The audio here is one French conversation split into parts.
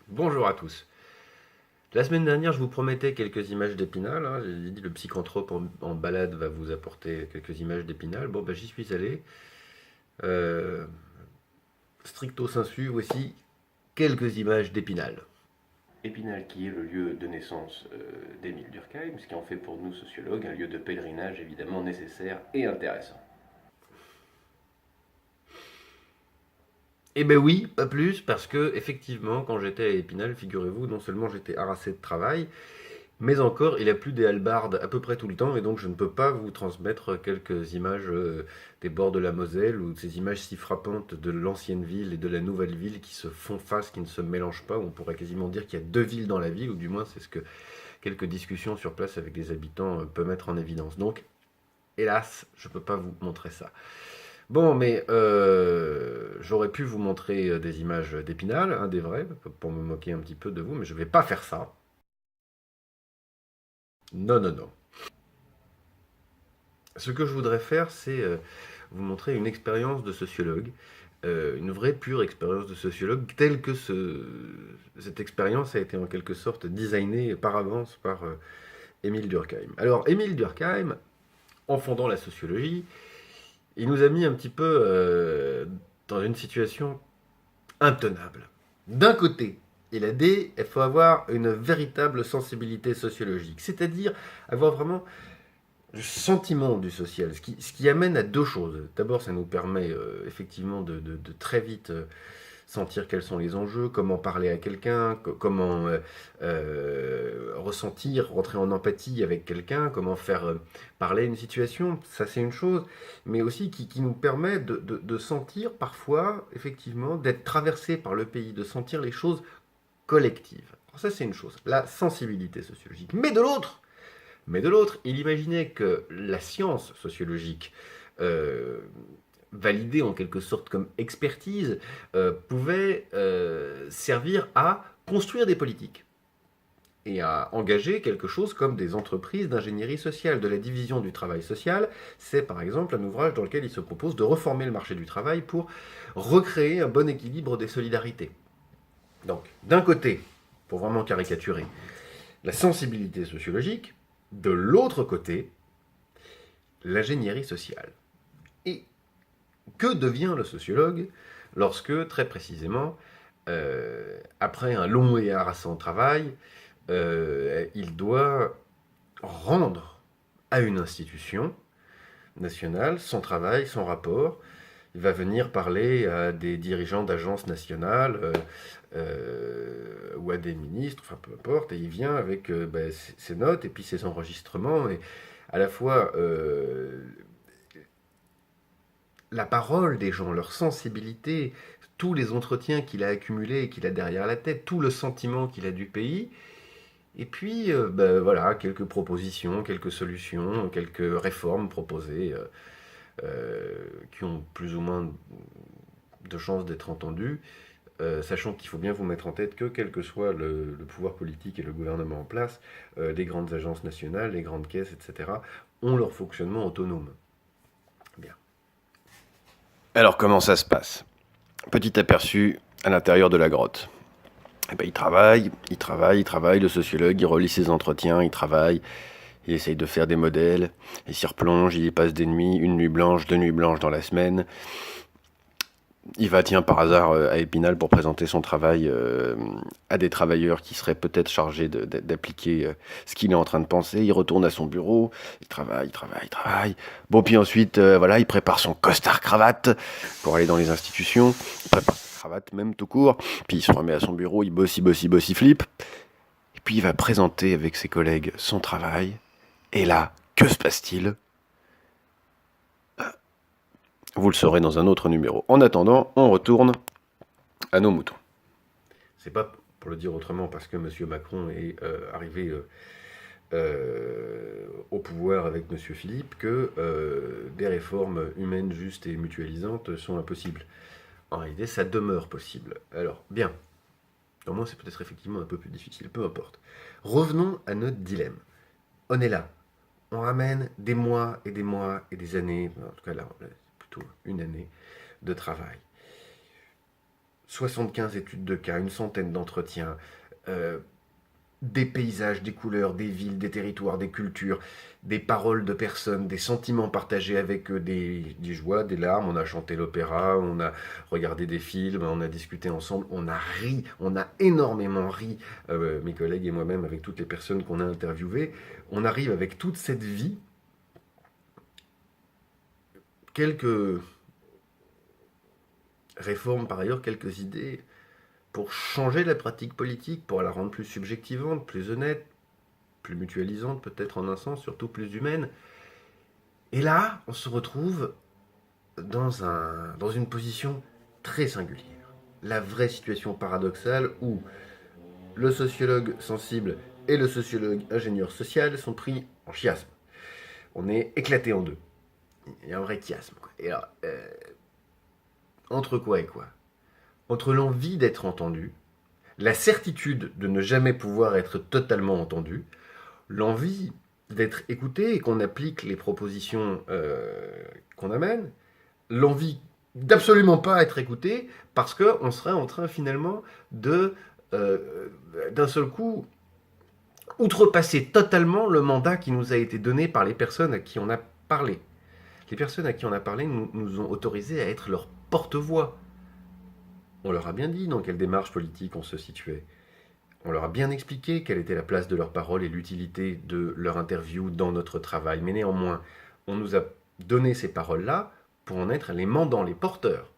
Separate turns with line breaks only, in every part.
Bonjour à tous. La semaine dernière, je vous promettais quelques images d'Épinal, hein. J'ai dit le psychanthrope en balade va vous apporter quelques images d'Épinal. Bon, ben, j'y suis allé. Euh, stricto sensu, voici quelques images d'Épinal. Épinal qui est le lieu de naissance d'Émile Durkheim, ce qui en fait pour nous sociologues un lieu de pèlerinage évidemment nécessaire et intéressant. Eh ben oui, pas plus, parce que effectivement, quand j'étais à Épinal, figurez-vous, non seulement j'étais harassé de travail, mais encore, il a plu des hallebardes à peu près tout le temps, et donc je ne peux pas vous transmettre quelques images des bords de la Moselle, ou ces images si frappantes de l'ancienne ville et de la nouvelle ville qui se font face, qui ne se mélangent pas. On pourrait quasiment dire qu'il y a deux villes dans la ville, ou du moins c'est ce que quelques discussions sur place avec les habitants peuvent mettre en évidence. Donc, hélas, je ne peux pas vous montrer ça. Bon, mais j'aurais pu vous montrer des images d'Épinal, hein, des vraies, pour me moquer un petit peu de vous, mais je ne vais pas faire ça. Non, non, non. Ce que je voudrais faire, c'est vous montrer une expérience de sociologue, une vraie pure expérience de sociologue, telle que cette expérience a été en quelque sorte designée par avance par Émile Durkheim. Alors, Émile Durkheim, en fondant la sociologie, il nous a mis un petit peu dans une situation intenable. D'un côté, il a dit il faut avoir une véritable sensibilité sociologique, c'est-à-dire avoir vraiment le sentiment du social, ce qui amène à deux choses. D'abord, ça nous permet effectivement de très vite sentir quels sont les enjeux, comment parler à quelqu'un, comment ressentir, rentrer en empathie avec quelqu'un, comment faire parler une situation, ça c'est une chose, mais aussi qui nous permet de sentir parfois, effectivement, d'être traversé par le pays, de sentir les choses collectives. Alors ça c'est une chose, la sensibilité sociologique. Mais de l'autre, il imaginait que la science sociologique, euh, validée en quelque sorte comme expertise, pouvait servir à construire des politiques et à engager quelque chose comme des entreprises d'ingénierie sociale, de la division du travail social. C'est par exemple un ouvrage dans lequel il se propose de reformer le marché du travail pour recréer un bon équilibre des solidarités. Donc, d'un côté, pour vraiment caricaturer, la sensibilité sociologique, de l'autre côté, l'ingénierie sociale. Et que devient le sociologue lorsque, très précisément, après un long et harassant travail, il doit rendre à une institution nationale son travail, son rapport. Il va venir parler à des dirigeants d'agences nationales ou à des ministres, enfin peu importe, et il vient avec ses notes et puis ses enregistrements, et à la fois la parole des gens, leur sensibilité, tous les entretiens qu'il a accumulés et qu'il a derrière la tête, tout le sentiment qu'il a du pays, et puis voilà, quelques propositions, quelques solutions, quelques réformes proposées qui ont plus ou moins de chances d'être entendues, sachant qu'il faut bien vous mettre en tête que quel que soit le pouvoir politique et le gouvernement en place, les grandes agences nationales, les grandes caisses, etc., ont leur fonctionnement autonome. Bien. Alors comment ça se passe? Petit aperçu à l'intérieur de la grotte. Eh ben, il travaille, il travaille, il travaille, le sociologue, il relit ses entretiens, il travaille, il essaye de faire des modèles, il s'y replonge, il y passe des nuits, une nuit blanche, deux nuits blanches dans la semaine. Il va, tiens, par hasard, à Épinal pour présenter son travail à des travailleurs qui seraient peut-être chargés d'appliquer ce qu'il est en train de penser. Il retourne à son bureau, il travaille, il travaille, il travaille. Bon, puis ensuite, voilà, il prépare son costard-cravate pour aller dans les institutions. Il prépare sa cravate, même tout court. Puis il se remet à son bureau, il bosse, il bosse, il bosse, il flippe. Et puis il va présenter avec ses collègues son travail. Et là, que se passe-t-il? Vous le saurez dans un autre numéro. En attendant, on retourne à nos moutons. C'est pas, pour le dire autrement, parce que M. Macron est arrivé au pouvoir avec M. Philippe que des réformes humaines, justes et mutualisantes sont impossibles. En réalité, ça demeure possible. Alors, bien. Au moins, c'est peut-être effectivement un peu plus difficile, peu importe. Revenons à notre dilemme. On est là. On ramène des mois et des mois et des années, en tout cas là, plutôt une année de travail. 75 études de cas, une centaine d'entretiens, euh, des paysages, des couleurs, des villes, des territoires, des cultures, des paroles de personnes, des sentiments partagés avec eux, des joies, des larmes. On a chanté l'opéra, on a regardé des films, on a discuté ensemble, on a ri, on a énormément ri, mes collègues et moi-même, avec toutes les personnes qu'on a interviewées. On arrive avec toute cette vie, quelques réformes par ailleurs, quelques idées pour changer la pratique politique, pour la rendre plus subjectivante, plus honnête, plus mutualisante peut-être en un sens, surtout plus humaine. Et là, on se retrouve dans une position très singulière. La vraie situation paradoxale où le sociologue sensible et le sociologue ingénieur social sont pris en chiasme. On est éclaté en deux. Il y a un vrai chiasme, quoi. Et alors, entre quoi et quoi? Entre l'envie d'être entendu, la certitude de ne jamais pouvoir être totalement entendu, l'envie d'être écouté et qu'on applique les propositions qu'on amène, l'envie d'absolument pas être écouté parce qu'on serait en train finalement de, d'un seul coup, outrepasser totalement le mandat qui nous a été donné par les personnes à qui on a parlé. Les personnes à qui on a parlé nous ont autorisés à être leur porte-voix. On leur a bien dit dans quelle démarche politique on se situait. On leur a bien expliqué quelle était la place de leur parole et l'utilité de leur interview dans notre travail. Mais néanmoins, on nous a donné ces paroles-là pour en être les mandants, les porteurs.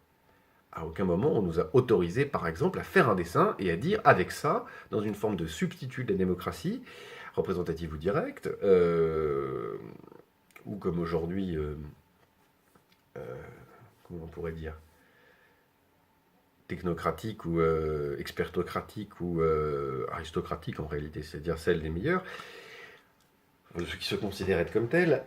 À aucun moment on nous a autorisé, par exemple, à faire un dessin et à dire avec ça, dans une forme de substitut de la démocratie, représentative ou directe, ou comme aujourd'hui, comment on pourrait dire, technocratique ou expertocratique ou aristocratique en réalité, c'est-à-dire celle des meilleurs, de ceux qui se considèrent être comme tels.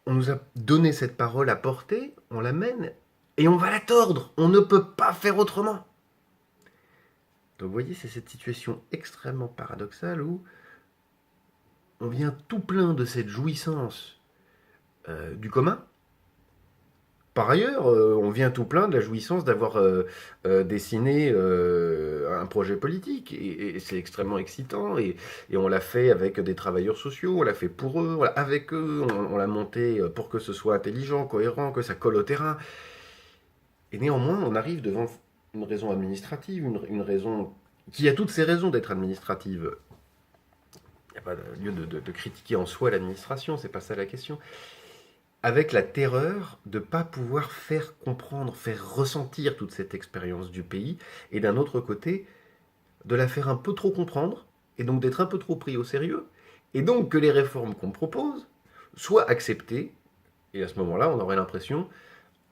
On nous a donné cette parole à porter, on la mène, et on va la tordre. On ne peut pas faire autrement. Donc vous voyez, c'est cette situation extrêmement paradoxale où on vient tout plein de cette jouissance du commun. Par ailleurs, on vient tout plein de la jouissance d'avoir dessiné un projet politique. Et c'est extrêmement excitant. Et on l'a fait avec des travailleurs sociaux, on l'a fait pour eux, voilà, avec eux. On l'a monté pour que ce soit intelligent, cohérent, que ça colle au terrain. Et néanmoins, on arrive devant une raison administrative, une raison qui a toutes ses raisons d'être administrative. Il n'y a pas lieu de critiquer en soi l'administration, c'est pas ça la question. Avec la terreur de ne pas pouvoir faire comprendre, faire ressentir toute cette expérience du pays, et d'un autre côté, de la faire un peu trop comprendre, et donc d'être un peu trop pris au sérieux, et donc que les réformes qu'on propose soient acceptées, et à ce moment-là, on aurait l'impression,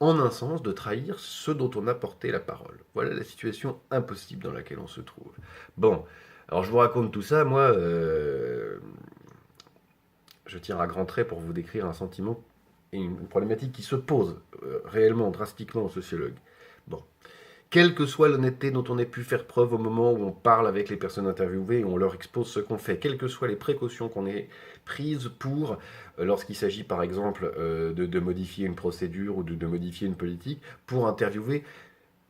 en un sens, de trahir ceux dont on a porté la parole. Voilà la situation impossible dans laquelle on se trouve. Bon, alors je vous raconte tout ça, moi, je tire à grands traits pour vous décrire un sentiment et une problématique qui se pose réellement, drastiquement aux sociologues. Bon. Quelle que soit l'honnêteté dont on ait pu faire preuve au moment où on parle avec les personnes interviewées et on leur expose ce qu'on fait, quelles que soient les précautions qu'on ait prises pour, lorsqu'il s'agit par exemple de modifier une procédure ou de modifier une politique, pour interviewer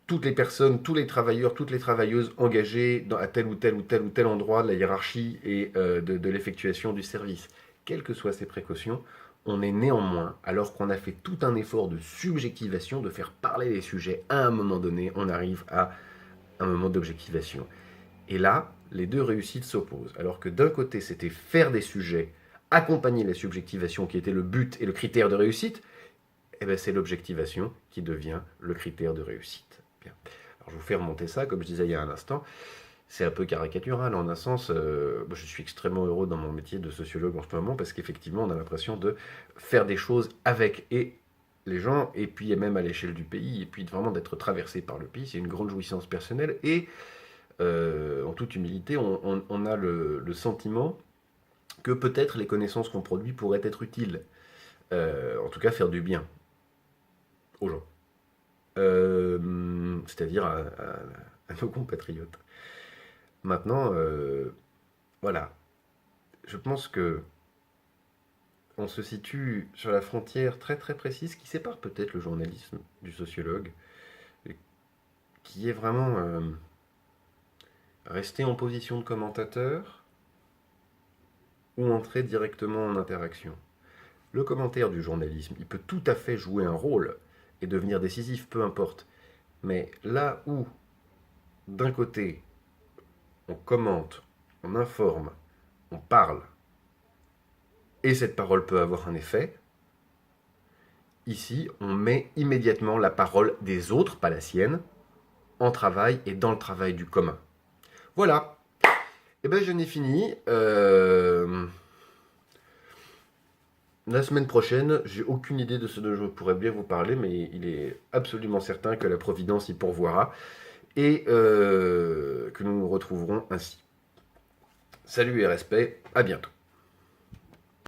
toutes les personnes, tous les travailleurs, toutes les travailleuses engagées à tel ou tel ou tel ou tel endroit de la hiérarchie et de l'effectuation du service. Quelles que soient ces précautions, on est néanmoins, alors qu'on a fait tout un effort de subjectivation, de faire parler les sujets, à un moment donné, on arrive à un moment d'objectivation. Et là, les deux réussites s'opposent. Alors que d'un côté, c'était faire des sujets, accompagner la subjectivation qui était le but et le critère de réussite, et bien c'est l'objectivation qui devient le critère de réussite. Bien. Alors je vous fais remonter ça, comme je disais il y a un instant. C'est un peu caricatural en un sens. Je suis extrêmement heureux dans mon métier de sociologue en ce moment parce qu'effectivement, on a l'impression de faire des choses avec et les gens, et puis même à l'échelle du pays, et puis vraiment d'être traversé par le pays. C'est une grande jouissance personnelle. Et en toute humilité, on a le sentiment que peut-être les connaissances qu'on produit pourraient être utiles. En tout cas, faire du bien aux gens. C'est-à-dire à nos compatriotes. Maintenant, voilà, je pense que on se situe sur la frontière très très précise qui sépare peut-être le journalisme du sociologue. qui est vraiment rester en position de commentateur ou entrer directement en interaction. Le commentaire du journalisme, il peut tout à fait jouer un rôle et devenir décisif, peu importe. Mais là où, d'un côté, on commente, on informe, on parle, et cette parole peut avoir un effet, ici, on met immédiatement la parole des autres, pas la sienne, en travail et dans le travail du commun. Voilà. Eh bien, je n'ai fini. La semaine prochaine, j'ai aucune idée de ce dont je pourrais bien vous parler, mais il est absolument certain que la Providence y pourvoira et que nous nous retrouverons ainsi. Salut et respect, à bientôt.